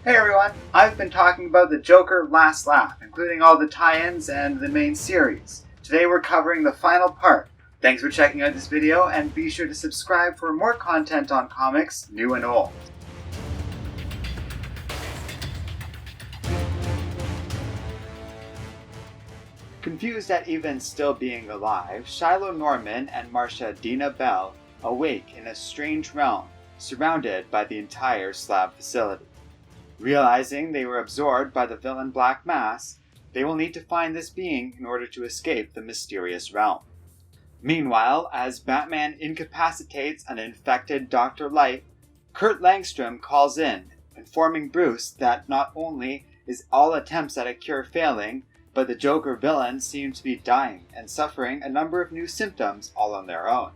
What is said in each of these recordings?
Hey everyone, I've been talking about the Joker last lap, including all the tie-ins and the main series. Today we're covering the final part. Thanks for checking out this video, and be sure to subscribe for more content on comics, new and old. Confused at even still being alive, Shiloh Norman and Marcia Dina Bell awake in a strange realm, surrounded by the entire Slab facility. Realizing they were absorbed by the villain Black Mass, they will need to find this being in order to escape the mysterious realm. Meanwhile, as Batman incapacitates an infected Dr. Light, Kurt Langstrom calls in, informing Bruce that not only is all attempts at a cure failing, but the Joker villains seem to be dying and suffering a number of new symptoms all on their own.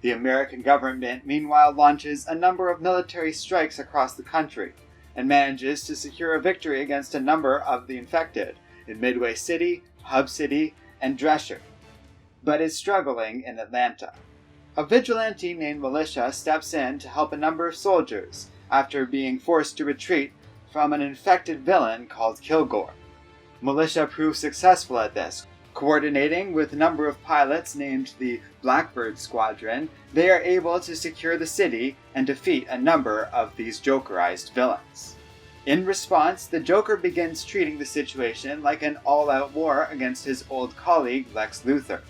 The American government meanwhile launches a number of military strikes across the country, and manages to secure a victory against a number of the infected in Midway City, Hub City, and Drescher, but is struggling in Atlanta. A vigilante named Militia steps in to help a number of soldiers after being forced to retreat from an infected villain called Kilgore. Militia proves successful at this. Coordinating with a number of pilots named the Blackbird Squadron, they are able to secure the city and defeat a number of these Jokerized villains. In response, the Joker begins treating the situation like an all-out war against his old colleague Lex Luthor.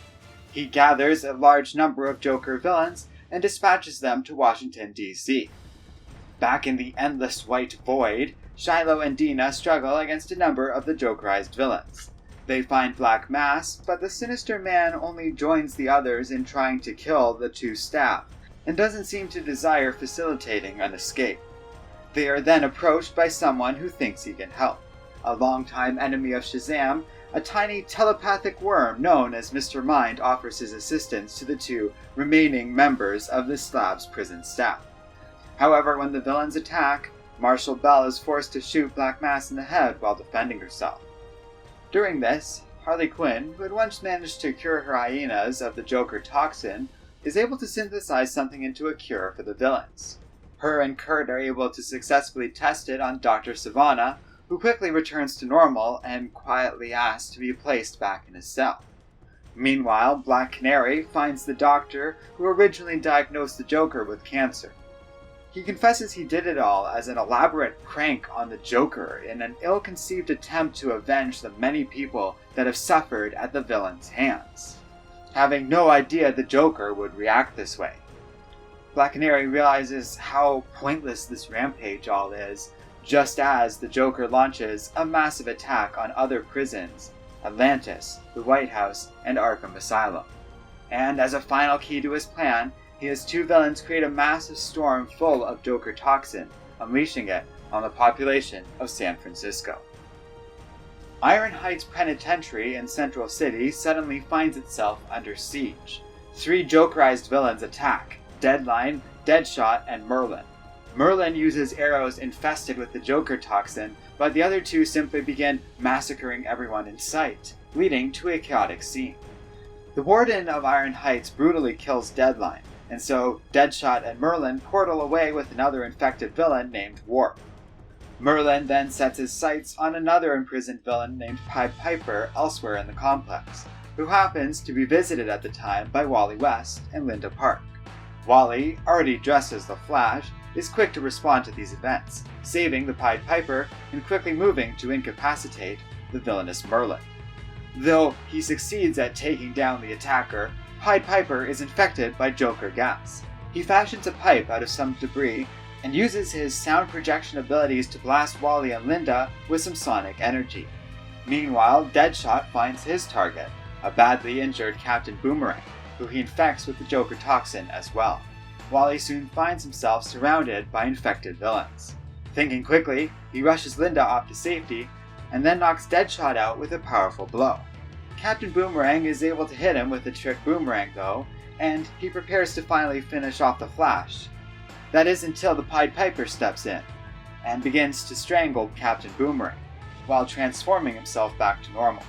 He gathers a large number of Joker villains and dispatches them to Washington, D.C. Back in the endless white void, Shiloh and Dina struggle against a number of the Jokerized villains. They find Black Mass, but the Sinister Man only joins the others in trying to kill the two staff, and doesn't seem to desire facilitating an escape. They are then approached by someone who thinks he can help. A longtime enemy of Shazam, a tiny telepathic worm known as Mr. Mind offers his assistance to the two remaining members of the Slab's prison staff. However, when the villains attack, Marshall Bell is forced to shoot Black Mass in the head while defending herself. During this, Harley Quinn, who had once managed to cure her hyenas of the Joker toxin, is able to synthesize something into a cure for the villains. Her and Kurt are able to successfully test it on Dr. Savannah, who quickly returns to normal and quietly asks to be placed back in his cell. Meanwhile, Black Canary finds the doctor who originally diagnosed the Joker with cancer. He confesses he did it all as an elaborate prank on the Joker in an ill-conceived attempt to avenge the many people that have suffered at the villain's hands, having no idea the Joker would react this way. Black Canary realizes how pointless this rampage all is, just as the Joker launches a massive attack on other prisons, Atlantis, the White House, and Arkham Asylum. And as a final key to his plan, he has two villains create a massive storm full of Joker toxin, unleashing it on the population of San Francisco. Iron Heights Penitentiary in Central City suddenly finds itself under siege. Three Jokerized villains attack: Deadline, Deadshot, and Merlin. Merlin uses arrows infested with the Joker toxin, but the other two simply begin massacring everyone in sight, leading to a chaotic scene. The Warden of Iron Heights brutally kills Deadline, and so Deadshot and Merlin portal away with another infected villain named Warp. Merlin then sets his sights on another imprisoned villain named Pied Piper elsewhere in the complex, who happens to be visited at the time by Wally West and Linda Park. Wally, already dressed as the Flash, is quick to respond to these events, saving the Pied Piper and quickly moving to incapacitate the villainous Merlin. Though he succeeds at taking down the attacker, Pied Piper is infected by Joker gas. He fashions a pipe out of some debris and uses his sound projection abilities to blast Wally and Linda with some sonic energy. Meanwhile, Deadshot finds his target, a badly injured Captain Boomerang, who he infects with the Joker toxin as well. Wally soon finds himself surrounded by infected villains. Thinking quickly, he rushes Linda off to safety and then knocks Deadshot out with a powerful blow. Captain Boomerang is able to hit him with the trick boomerang though, and he prepares to finally finish off the Flash. That is until the Pied Piper steps in and begins to strangle Captain Boomerang, while transforming himself back to normal.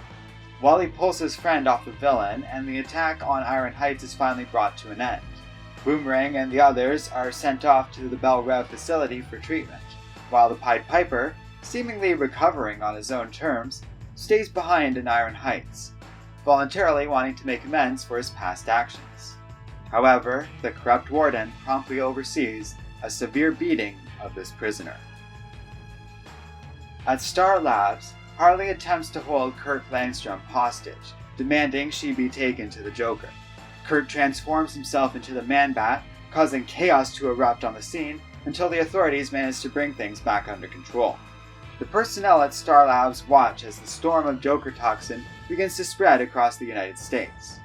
Wally pulls his friend off the villain, and the attack on Iron Heights is finally brought to an end. Boomerang and the others are sent off to the Belle Reve facility for treatment. while the Pied Piper, seemingly recovering on his own terms, stays behind in Iron Heights, voluntarily wanting to make amends for his past actions. However, the corrupt warden promptly oversees a severe beating of this prisoner. At Star Labs, Harley attempts to hold Kurt Langstrom hostage, demanding she be taken to the Joker. Kurt transforms himself into the Man-Bat, causing chaos to erupt on the scene until the authorities manage to bring things back under control. The personnel at Star Labs watch as the storm of Joker toxin begins to spread across the United States.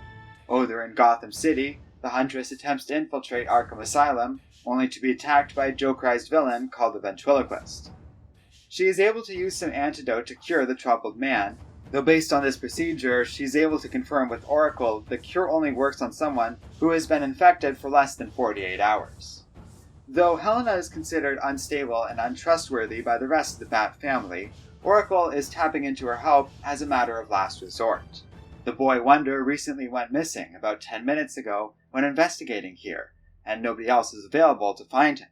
Over in Gotham City, the Huntress attempts to infiltrate Arkham Asylum, only to be attacked by a Jokerized villain called the Ventriloquist. She is able to use some antidote to cure the troubled man, though based on this procedure, she's able to confirm with Oracle the cure only works on someone who has been infected for less than 48 hours. Though Helena is considered unstable and untrustworthy by the rest of the Bat family, Oracle is tapping into her help as a matter of last resort. The boy Wonder recently went missing about 10 minutes ago when investigating here, and nobody else is available to find him.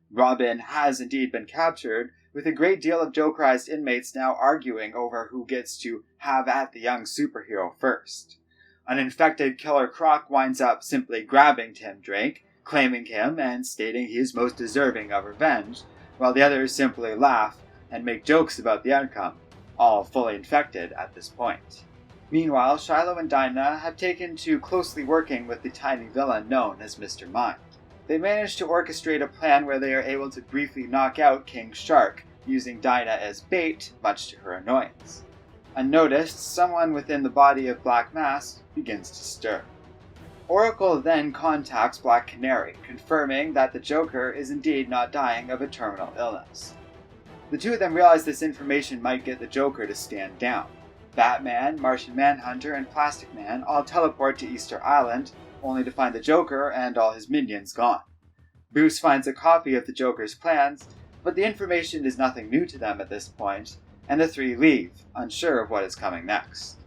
Robin has indeed been captured, with a great deal of Jokerized inmates now arguing over who gets to have at the young superhero first. An infected Killer Croc winds up simply grabbing Tim Drake, claiming him and stating he is most deserving of revenge, while the others simply laugh and make jokes about the outcome, all fully infected at this point. Meanwhile, Shiloh and Dinah have taken to closely working with the tiny villain known as Mr. Mind. They manage to orchestrate a plan where they are able to briefly knock out King Shark, using Dinah as bait, much to her annoyance. Unnoticed, someone within the body of Black Mask begins to stir. Oracle then contacts Black Canary, confirming that the Joker is indeed not dying of a terminal illness. The two of them realize this information might get the Joker to stand down. Batman, Martian Manhunter, and Plastic Man all teleport to Easter Island, only to find the Joker and all his minions gone. Bruce finds a copy of the Joker's plans, but the information is nothing new to them at this point, and the three leave, unsure of what is coming next.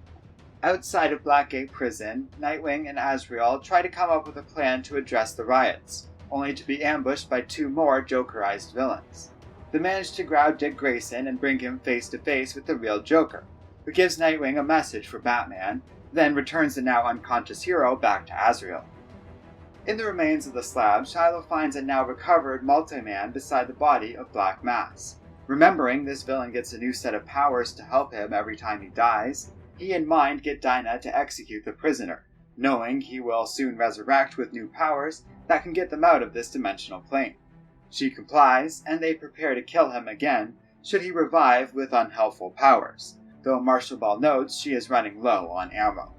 Outside of Blackgate Prison, Nightwing and Azrael try to come up with a plan to address the riots, only to be ambushed by two more Jokerized villains. They manage to grab Dick Grayson and bring him face to face with the real Joker, who gives Nightwing a message for Batman, then returns the now unconscious hero back to Azrael. In the remains of the slab, Shiloh finds a now recovered Multi-Man beside the body of Black Mass. Remembering this villain gets a new set of powers to help him every time he dies, he and Mind get Dinah to execute the prisoner, knowing he will soon resurrect with new powers that can get them out of this dimensional plane. She complies, and they prepare to kill him again should he revive with unhelpful powers, though Marshall Ball notes she is running low on ammo.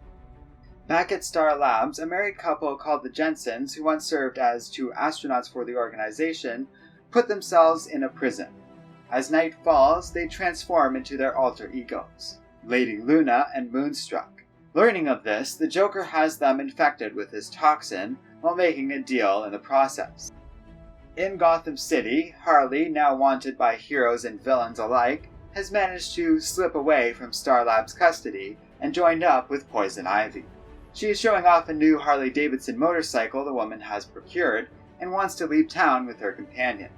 Back at Star Labs, a married couple called the Jensens, who once served as two astronauts for the organization, put themselves in a prison. As night falls, they transform into their alter egos, Lady Luna and Moonstruck. Learning of this, the Joker has them infected with his toxin while making a deal in the process. In Gotham City, Harley, now wanted by heroes and villains alike, has managed to slip away from Star Labs' custody and joined up with Poison Ivy. She is showing off a new Harley-Davidson motorcycle the woman has procured and wants to leave town with her companion.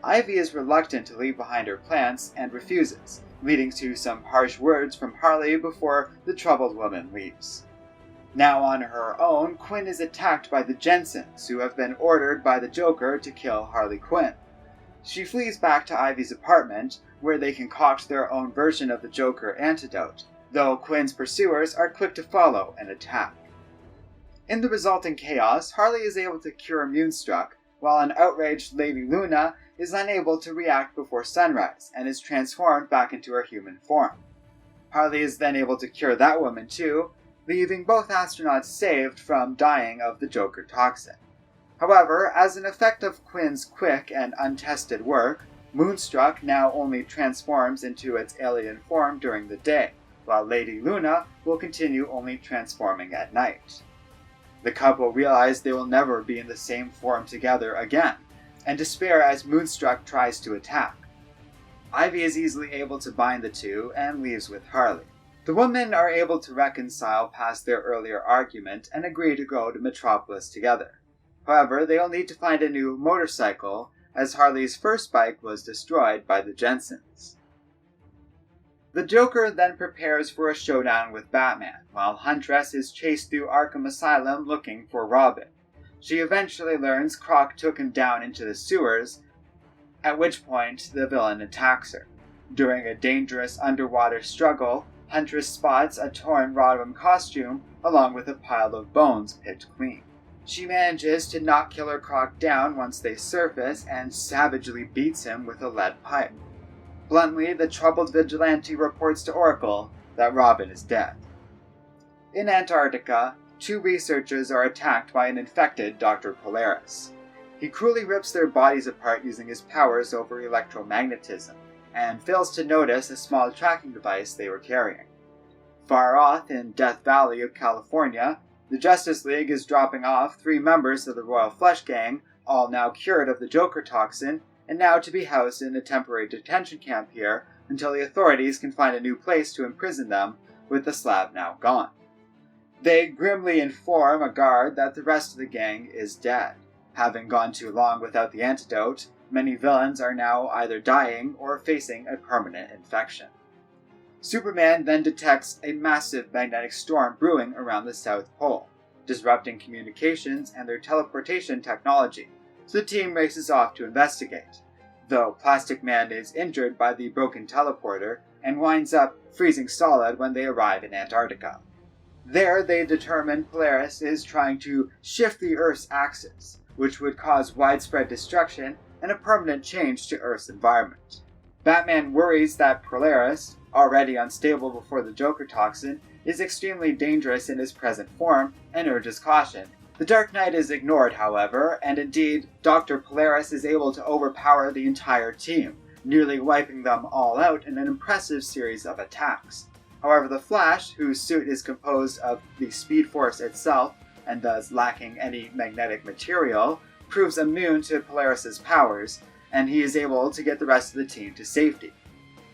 Ivy is reluctant to leave behind her plants and refuses, leading to some harsh words from Harley before the troubled woman leaves. Now on her own, Quinn is attacked by the Jensens, who have been ordered by the Joker to kill Harley Quinn. She flees back to Ivy's apartment, where they concoct their own version of the Joker antidote, though Quinn's pursuers are quick to follow and attack. In the resulting chaos, Harley is able to cure Moonstruck, while an outraged Lady Luna is unable to react before sunrise and is transformed back into her human form. Harley is then able to cure that woman too, leaving both astronauts saved from dying of the Joker toxin. However, as an effect of Quinn's quick and untested work, Moonstruck now only transforms into its alien form during the day, while Lady Luna will continue only transforming at night. The couple realize they will never be in the same form together again, and despair as Moonstruck tries to attack. Ivy is easily able to bind the two and leaves with Harley. The women are able to reconcile past their earlier argument and agree to go to Metropolis together. However, they will need to find a new motorcycle, as Harley's first bike was destroyed by the Jensens. The Joker then prepares for a showdown with Batman, while Huntress is chased through Arkham Asylum looking for Robin. She eventually learns Croc took him down into the sewers, at which point the villain attacks her. During a dangerous underwater struggle, Huntress spots a torn Robin costume along with a pile of bones picked clean. She manages to knock Killer Croc down once they surface and savagely beats him with a lead pipe. Bluntly, the troubled vigilante reports to Oracle that Robin is dead. In Antarctica, 2 researchers are attacked by an infected Doctor Polaris. He cruelly rips their bodies apart using his powers over electromagnetism, and fails to notice a small tracking device they were carrying. Far off in Death Valley of California, the Justice League is dropping off 3 members of the Royal Flush Gang, all now cured of the Joker toxin, and now to be housed in a temporary detention camp here until the authorities can find a new place to imprison them, with the slab now gone. They grimly inform a guard that the rest of the gang is dead. Having gone too long without the antidote, many villains are now either dying or facing a permanent infection. Superman then detects a massive magnetic storm brewing around the South Pole, disrupting communications and their teleportation technology, so the team races off to investigate, though Plastic Man is injured by the broken teleporter and winds up freezing solid when they arrive in Antarctica. There they determine Polaris is trying to shift the Earth's axis, which would cause widespread destruction and a permanent change to Earth's environment. Batman worries that Polaris, already unstable before the Joker toxin, is extremely dangerous in his present form and urges caution. The Dark Knight is ignored, however, and indeed, Dr. Polaris is able to overpower the entire team, nearly wiping them all out in an impressive series of attacks. However, the Flash, whose suit is composed of the Speed Force itself, and thus lacking any magnetic material, proves immune to Polaris' powers, and he is able to get the rest of the team to safety.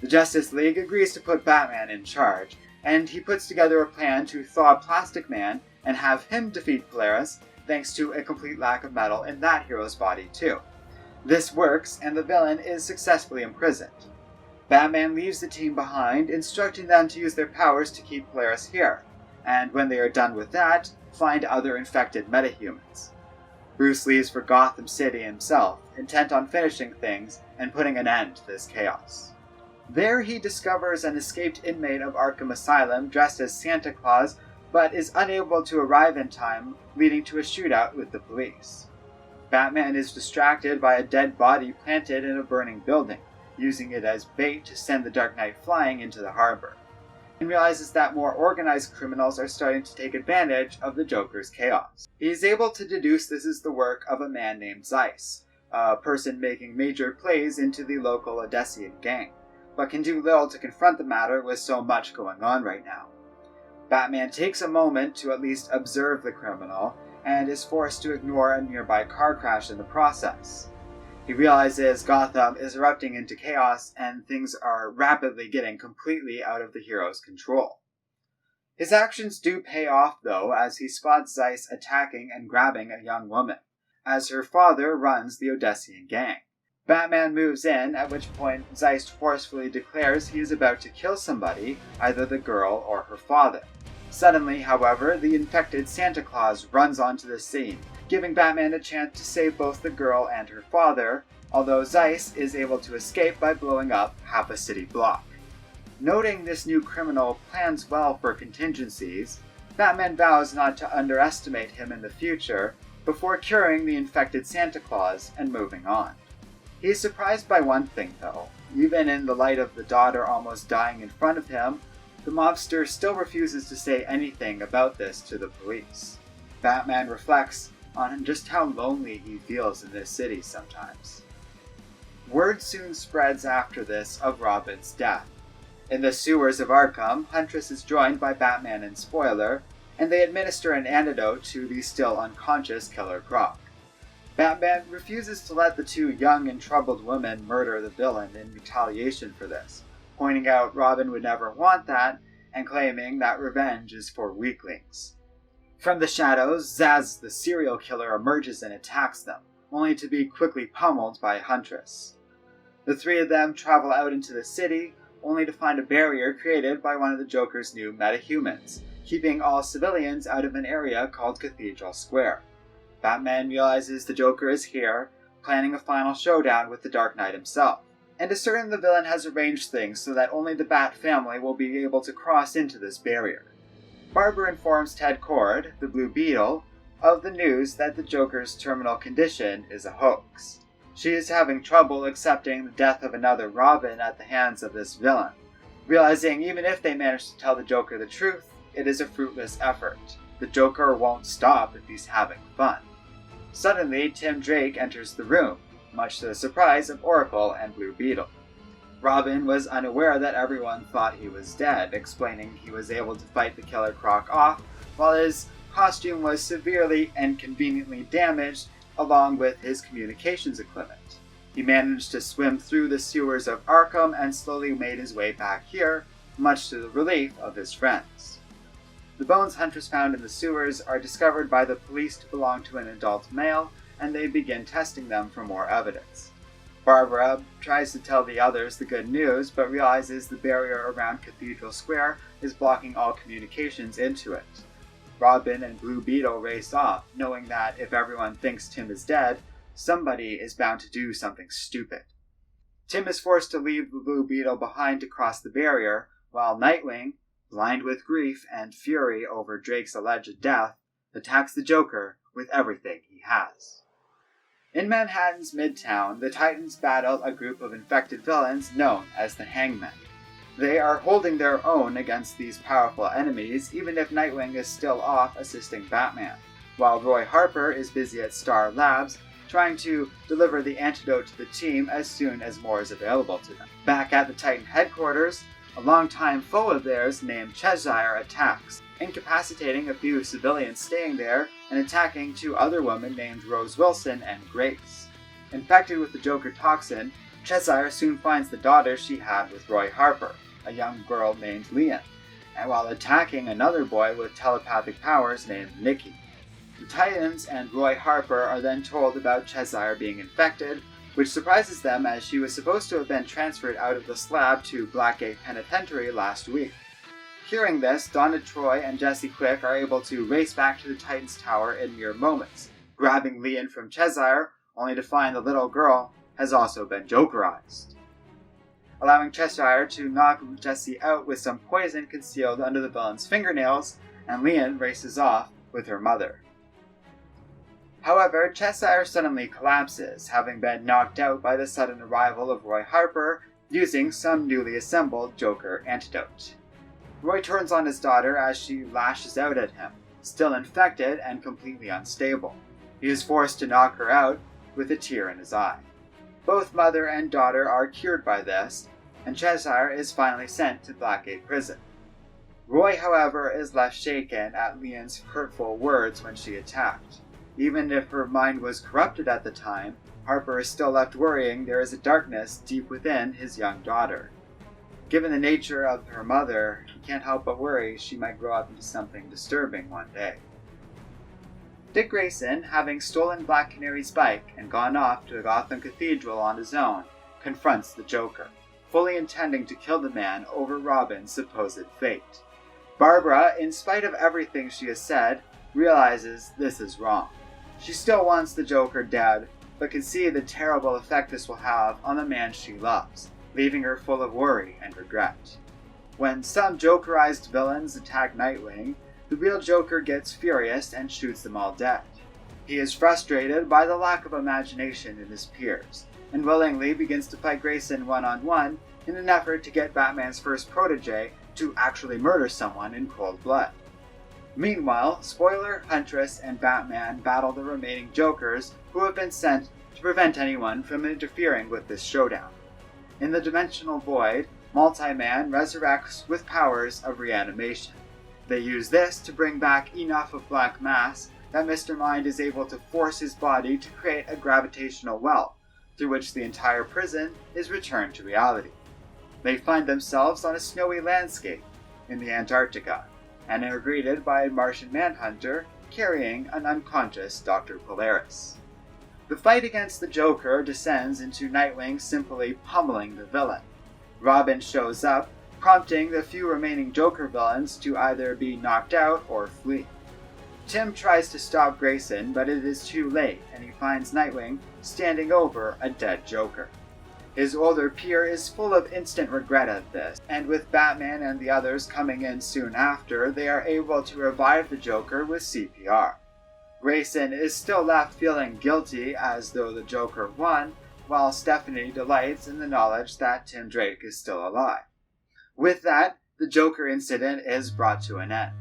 The Justice League agrees to put Batman in charge, and he puts together a plan to thaw Plastic Man and have him defeat Polaris, thanks to a complete lack of metal in that hero's body too. This works, and the villain is successfully imprisoned. Batman leaves the team behind, instructing them to use their powers to keep Polaris here, and when they are done with that, find other infected metahumans. Bruce leaves for Gotham City himself, intent on finishing things and putting an end to this chaos. There he discovers an escaped inmate of Arkham Asylum dressed as Santa Claus, but is unable to arrive in time, leading to a shootout with the police. Batman is distracted by a dead body planted in a burning building, using it as bait to send the Dark Knight flying into the harbor, and realizes that more organized criminals are starting to take advantage of the Joker's chaos. He is able to deduce this is the work of a man named Zeiss, a person making major plays into the local Odessian gang, but can do little to confront the matter with so much going on right now. Batman takes a moment to at least observe the criminal, and is forced to ignore a nearby car crash in the process. He realizes Gotham is erupting into chaos, and things are rapidly getting completely out of the hero's control. His actions do pay off, though, as he spots Zeiss attacking and grabbing a young woman, as her father runs the Odessian gang. Batman moves in, at which point Zeiss forcefully declares he is about to kill somebody, either the girl or her father. Suddenly, however, the infected Santa Claus runs onto the scene, giving Batman a chance to save both the girl and her father, although Zeiss is able to escape by blowing up half a city block. Noting this new criminal plans well for contingencies, Batman vows not to underestimate him in the future before curing the infected Santa Claus and moving on. He is surprised by one thing, though. Even in the light of the daughter almost dying in front of him, the mobster still refuses to say anything about this to the police. Batman reflects on just how lonely he feels in this city sometimes. Word soon spreads after this of Robin's death. In the sewers of Arkham, Huntress is joined by Batman and Spoiler, and they administer an antidote to the still unconscious Killer Croc. Batman refuses to let the 2 young and troubled women murder the villain in retaliation for this, pointing out Robin would never want that, and claiming that revenge is for weaklings. From the shadows, Zsasz the serial killer emerges and attacks them, only to be quickly pummeled by Huntress. The three of them travel out into the city, only to find a barrier created by one of the Joker's new metahumans, keeping all civilians out of an area called Cathedral Square. Batman realizes the Joker is here, planning a final showdown with the Dark Knight himself, and is certain the villain has arranged things so that only the Bat family will be able to cross into this barrier. Barbara informs Ted Kord, the Blue Beetle, of the news that the Joker's terminal condition is a hoax. She is having trouble accepting the death of another Robin at the hands of this villain, realizing even if they manage to tell the Joker the truth, it is a fruitless effort. The Joker won't stop if he's having fun. Suddenly, Tim Drake enters the room, much to the surprise of Oracle and Blue Beetle. Robin was unaware that everyone thought he was dead, explaining he was able to fight the Killer Croc off, while his costume was severely and conveniently damaged, along with his communications equipment. He managed to swim through the sewers of Arkham and slowly made his way back here, much to the relief of his friends. The bones Huntress found in the sewers are discovered by the police to belong to an adult male, and they begin testing them for more evidence. Barbara tries to tell the others the good news, but realizes the barrier around Cathedral Square is blocking all communications into it. Robin and Blue Beetle race off, knowing that if everyone thinks Tim is dead, somebody is bound to do something stupid. Tim is forced to leave the Blue Beetle behind to cross the barrier, while Nightwing, blind with grief and fury over Drake's alleged death, attacks the Joker with everything he has. In Manhattan's Midtown, the Titans battle a group of infected villains known as the Hangmen. They are holding their own against these powerful enemies, even if Nightwing is still off assisting Batman, while Roy Harper is busy at Star Labs, trying to deliver the antidote to the team as soon as more is available to them. Back at the Titan headquarters, a longtime foe of theirs named Cheshire attacks, incapacitating a few civilians staying there and attacking two other women named Rose Wilson and Grace. Infected with the Joker toxin, Cheshire soon finds the daughter she had with Roy Harper, a young girl named Leon, and while attacking another boy with telepathic powers named Nicky. The Titans and Roy Harper are then told about Cheshire being infected, which surprises them as she was supposed to have been transferred out of the slab to Blackgate Penitentiary last week. Hearing this, Donna Troy and Jesse Quick are able to race back to the Titans Tower in mere moments, grabbing Leon from Cheshire, only to find the little girl has also been Jokerized. Allowing Cheshire to knock Jesse out with some poison concealed under the villain's fingernails, and Leon races off with her mother. However, Cheshire suddenly collapses, having been knocked out by the sudden arrival of Roy Harper using some newly assembled Joker antidote. Roy turns on his daughter as she lashes out at him, still infected and completely unstable. He is forced to knock her out with a tear in his eye. Both mother and daughter are cured by this, and Cheshire is finally sent to Blackgate Prison. Roy, however, is left shaken at Leon's hurtful words when she attacked. Even if her mind was corrupted at the time, Harper is still left worrying there is a darkness deep within his young daughter. Given the nature of her mother, he can't help but worry she might grow up into something disturbing one day. Dick Grayson, having stolen Black Canary's bike and gone off to Gotham Cathedral on his own, confronts the Joker, fully intending to kill the man over Robin's supposed fate. Barbara, in spite of everything she has said, realizes this is wrong. She still wants the Joker dead, but can see the terrible effect this will have on the man she loves, leaving her full of worry and regret. When some Jokerized villains attack Nightwing, the real Joker gets furious and shoots them all dead. He is frustrated by the lack of imagination in his peers, and willingly begins to fight Grayson one-on-one in an effort to get Batman's first protege to actually murder someone in cold blood. Meanwhile, Spoiler, Huntress, and Batman battle the remaining Jokers who have been sent to prevent anyone from interfering with this showdown. In the Dimensional Void, Multi-Man resurrects with powers of reanimation. They use this to bring back enough of black mass that Mr. Mind is able to force his body to create a gravitational well, through which the entire prison is returned to reality. They find themselves on a snowy landscape in the Antarctica, and are greeted by a Martian Manhunter carrying an unconscious Doctor Polaris. The fight against the Joker descends into Nightwing simply pummeling the villain. Robin shows up, prompting the few remaining Joker villains to either be knocked out or flee. Tim tries to stop Grayson, but it is too late, and he finds Nightwing standing over a dead Joker. His older peer is full of instant regret at this, and with Batman and the others coming in soon after, they are able to revive the Joker with CPR. Grayson is still left feeling guilty as though the Joker won, while Stephanie delights in the knowledge that Tim Drake is still alive. With that, the Joker incident is brought to an end.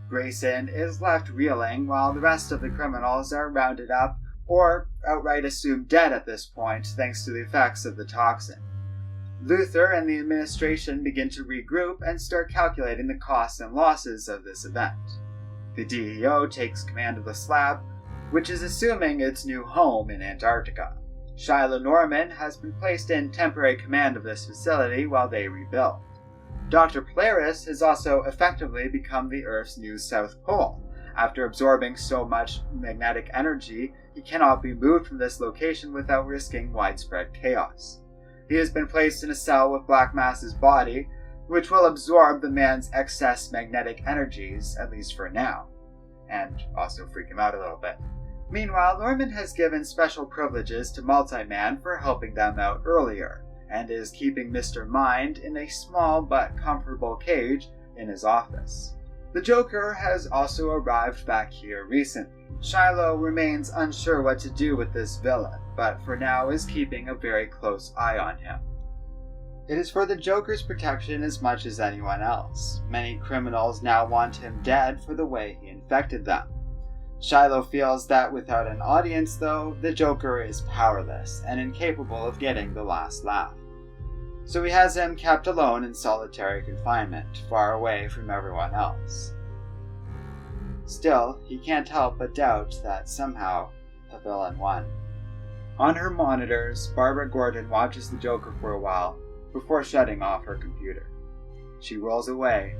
Grayson is left reeling while the rest of the criminals are rounded up or outright assumed dead at this point thanks to the effects of the toxin. Luther and the administration begin to regroup and start calculating the costs and losses of this event. The DEO takes command of the slab, which is assuming its new home in Antarctica. Shiloh Norman has been placed in temporary command of this facility while they rebuild. Doctor Polaris has also effectively become the Earth's new South Pole. After absorbing so much magnetic energy, he cannot be moved from this location without risking widespread chaos. He has been placed in a cell with Black Mass's body, which will absorb the man's excess magnetic energies, at least for now, and also freak him out a little bit. Meanwhile, Norman has given special privileges to Multi-Man for helping them out earlier, and is keeping Mr. Mind in a small but comfortable cage in his office. The Joker has also arrived back here recently. Shiloh remains unsure what to do with this villain, but for now is keeping a very close eye on him. It is for the Joker's protection as much as anyone else. Many criminals now want him dead for the way he infected them. Shiloh feels that without an audience, though, the Joker is powerless and incapable of getting the last laugh. So he has him kept alone in solitary confinement, far away from everyone else. Still, he can't help but doubt that somehow the villain won. On her monitors, Barbara Gordon watches the Joker for a while before shutting off her computer. She rolls away,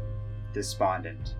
despondent.